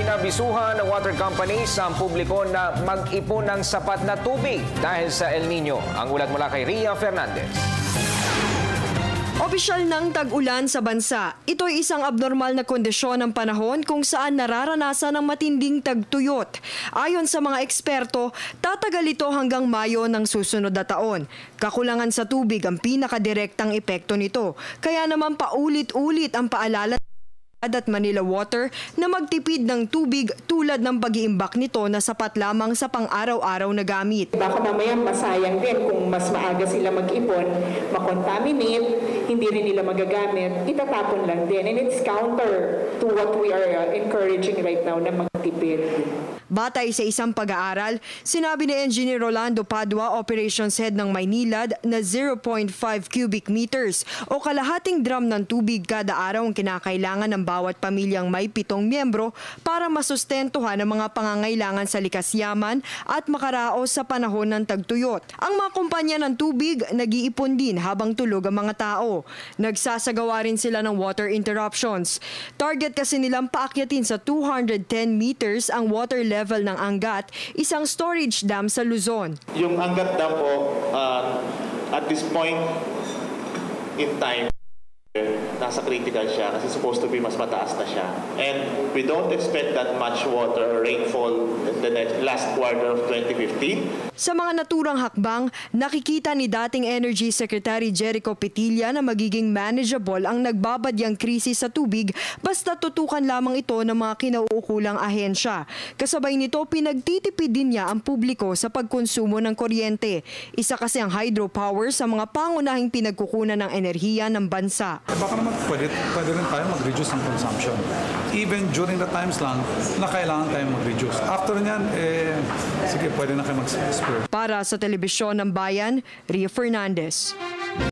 Inabisuhan ng water companies ang publiko na mag-ipon ng sapat na tubig dahil sa El Nino. Ang ulat mula kay Ria Fernandez. Opisyal ng tag-ulan sa bansa. Ito'y isang abnormal na kondisyon ng panahon kung saan nararanasan ng matinding tagtuyot. Ayon sa mga eksperto, tatagal ito hanggang Mayo ng susunod na taon. Kakulangan sa tubig ang pinakadirektang epekto nito. Kaya naman paulit-ulit ang paalala at Manila Water na magtipid ng tubig tulad ng pag-iimbak nito na sapat lamang sa pang-araw-araw na gamit. Baka mamaya masayang din kung mas maaga sila mag-ipon, makontaminate, hindi rin nila magagamit, itatapon lang din. And it's counter to what we are encouraging right now na magtipid. Batay sa isang pag-aaral, sinabi ni Engineer Rolando Padua, Operations Head ng Maynilad, na 0.5 cubic meters o kalahating drum ng tubig kada araw ang kinakailangan ng bawat pamilyang may 7 miyembro para masustentuhan ang mga pangangailangan sa likas yaman at makaraos sa panahon ng tagtuyot. Ang mga kumpanya ng tubig nag-iipon din habang tulog ang mga tao. Nagsasagawa rin sila ng water interruptions. Target kasi nilang paakyatin sa 210 meters ang water level ng Angat, isang storage dam sa Luzon. Yung Angat Dam po, at this point in time, nasa critical siya kasi supposed to be mas mataas na siya. And we don't expect that much water or rainfall in the last quarter of 2015. Sa mga naturang hakbang, nakikita ni dating Energy Secretary Jericho Petilla na magiging manageable ang nagbabadyang krisis sa tubig basta tutukan lamang ito ng mga kinauukulang ahensya. Kasabay nito, pinagtitipid din niya ang publiko sa pagkonsumo ng kuryente. Isa kasi ang hydropower sa mga pangunahing pinagkukunan ng enerhiya ng bansa. Baka naman pwede rin tayo mag-reduce ang consumption. Even during the times lang na kailangan tayo mag-reduce. After nyan, sige, pwede na kayo mag-spare. Para sa Telebisyon ng Bayan, Ria Fernandez.